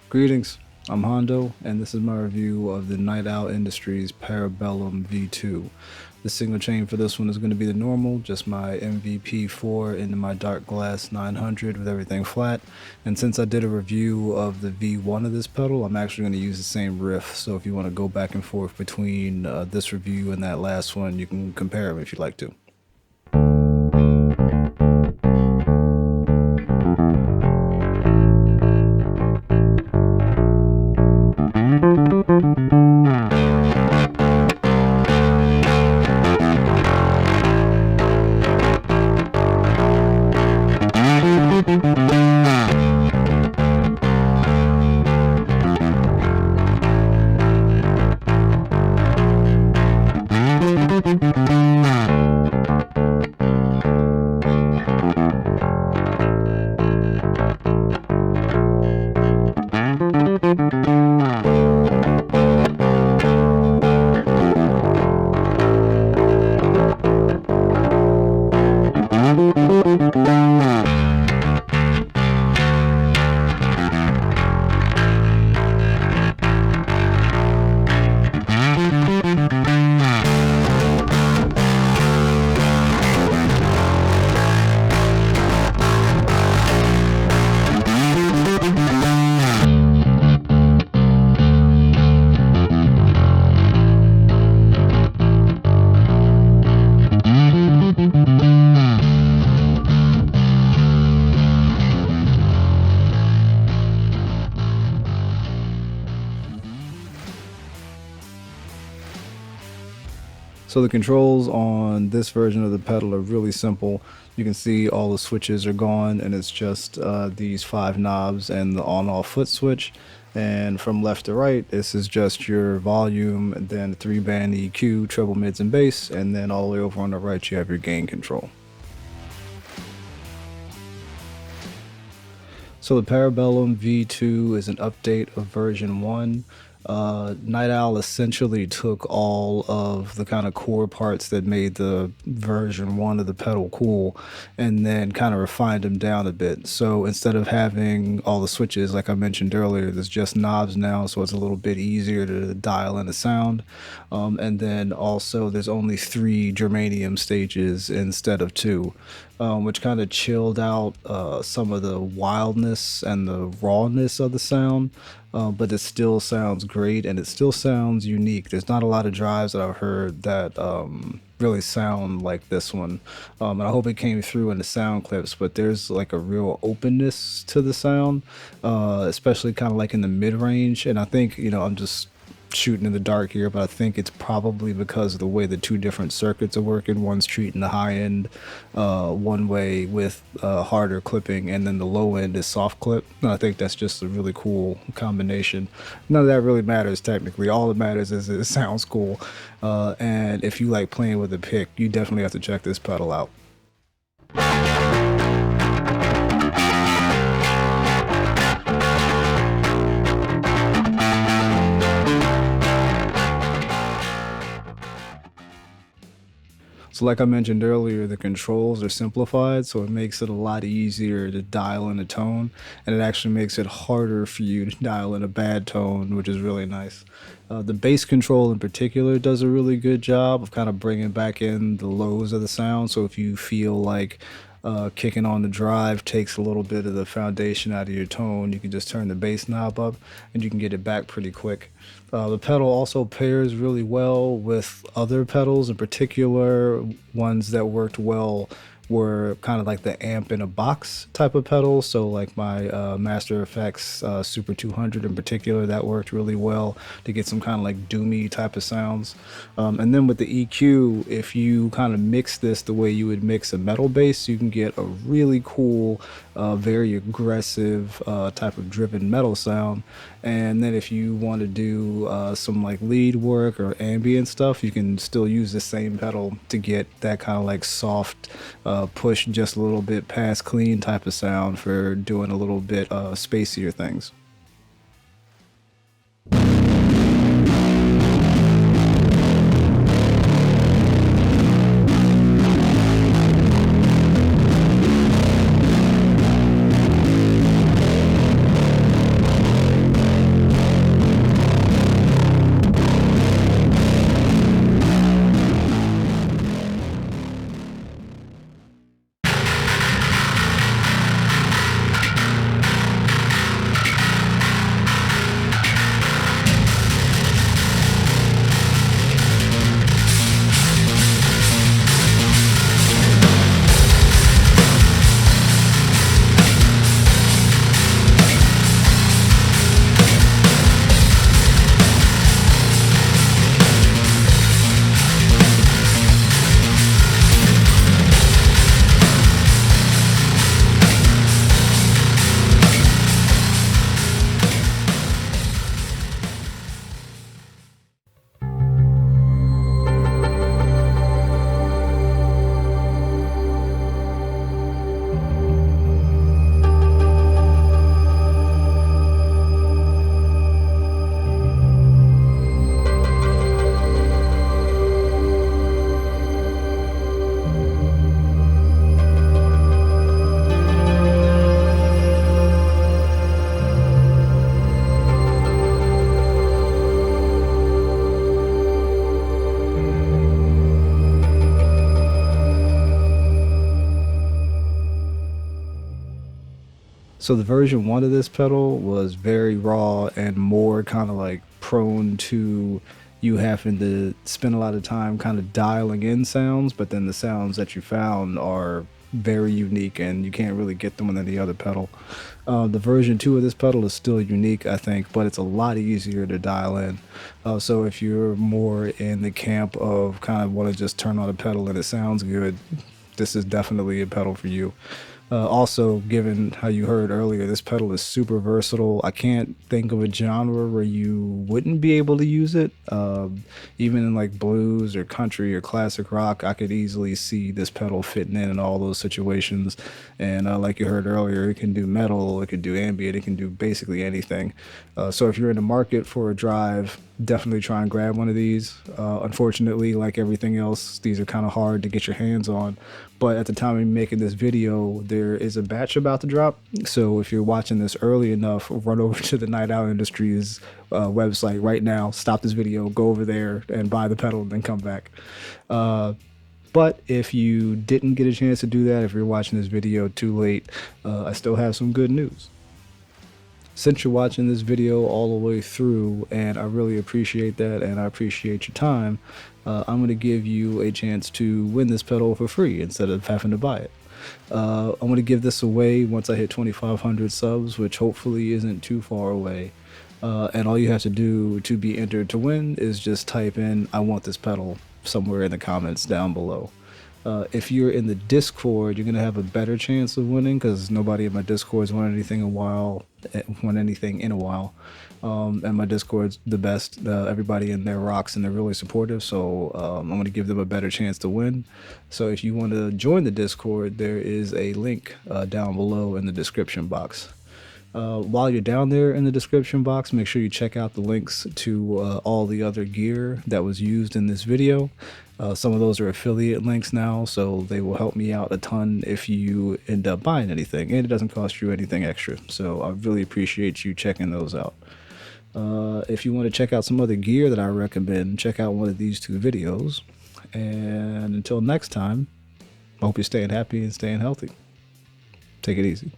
Greetings, I'm Hondo, and this is my review of the Night Owl Industries Parabellum V2. The signal chain for this one is going to be the normal, just my MVP4 into my Darkglass 900 with everything flat. And since I did a review of the V1 of this pedal, I'm actually going to use the same riff. So if you want to go back and forth between this review and that last one, you can compare them if you'd like to. So the controls on this version of the pedal are really simple. You can see all the switches are gone, and it's just these 5 knobs and the on-off foot switch. And from left to right, this is just your volume, and then 3-band EQ, treble, mids, and bass, and then all the way over on the right you have your gain control. So the Parabellum V2 is an update of version 1. Night Owl essentially took all of the kind of core parts that made the version 1 of the pedal cool and then kind of refined them down a bit. So instead of having all the switches, like I mentioned earlier, there's just knobs now, so it's a little bit easier to dial in the sound. And then also there's only 3 germanium stages instead of 2. Which kind of chilled out some of the wildness and the rawness of the sound, but it still sounds great and it still sounds unique. There's not a lot of drives that I've heard that really sound like this one, and I hope it came through in the Soundclips, but there's like a real openness to the sound, especially kind of like in the mid-range, and I think, I'm just shooting in the dark here, but I think it's probably because of the way the 2 different circuits are working. One's treating the high end one way with harder clipping, and then the low end is soft clip. And I think that's just a really cool combination. None of that really matters technically. All that matters is it sounds cool, and if you like playing with a pick, you definitely have to check this pedal out. So like I mentioned earlier, the controls are simplified, so it makes it a lot easier to dial in a tone, and it actually makes it harder for you to dial in a bad tone, which is really nice. The bass control in particular does a really good job of kind of bringing back in the lows of the sound, so if you feel like kicking on the drive takes a little bit of the foundation out of your tone, you can just turn the bass knob up and you can get it back pretty quick. The pedal also pairs really well with other pedals, in particular ones that worked well were kind of like the amp in a box type of pedal. So like my Master Effects Super 200 in particular, that worked really well to get some kind of like doomy type of sounds. And then with the EQ, if you kind of mix this the way you would mix a metal bass, you can get a really cool, very aggressive type of driven metal sound. And then if you want to do some like lead work or ambient stuff, you can still use the same pedal to get that kind of like soft push just a little bit past clean type of sound for doing a little bit spacier things. So the version 1 of this pedal was very raw and more kind of like prone to you having to spend a lot of time kind of dialing in sounds, but then the sounds that you found are very unique and you can't really get them on any other pedal. The version 2 of this pedal is still unique, I think, but it's a lot easier to dial in. So if you're more in the camp of kind of want to just turn on a pedal and it sounds good, this is definitely a pedal for you. Also, given how you heard earlier, this pedal is super versatile. I can't think of a genre where you wouldn't be able to use it. Even in like blues or country or classic rock, I could easily see this pedal fitting in all those situations. And like you heard earlier, it can do metal, it can do ambient, it can do basically anything. So if you're in the market for a drive, definitely try and grab one of these. Unfortunately, like everything else, these are kind of hard to get your hands on. But at the time of making this video, there is a batch about to drop. So if you're watching this early enough, run over to the Night Owl Industries website right now, stop this video, go over there and buy the pedal and then come back. But if you didn't get a chance to do that, if you're watching this video too late, I still have some good news. Since you're watching this video all the way through, and I really appreciate that and I appreciate your time, I'm going to give you a chance to win this pedal for free instead of having to buy it. I'm going to give this away once I hit 2,500 subs, which hopefully isn't too far away. And all you have to do to be entered to win is just type in "I want this pedal" somewhere in the comments down below. If you're in the Discord, you're gonna have a better chance of winning because nobody in my Discord's won anything in a while. And my Discord's the best. Everybody in there rocks and they're really supportive, so I'm gonna give them a better chance to win. So if you want to join the Discord, there is a link down below in the description box. While you're down there in the description box, make sure you check out the links to all the other gear that was used in this video. Some of those are affiliate links now, so they will help me out a ton if you end up buying anything, and it doesn't cost you anything extra. So I really appreciate you checking those out. If you want to check out some other gear that I recommend, check out one of these two videos. And until next time, I hope you're staying happy and staying healthy. Take it easy.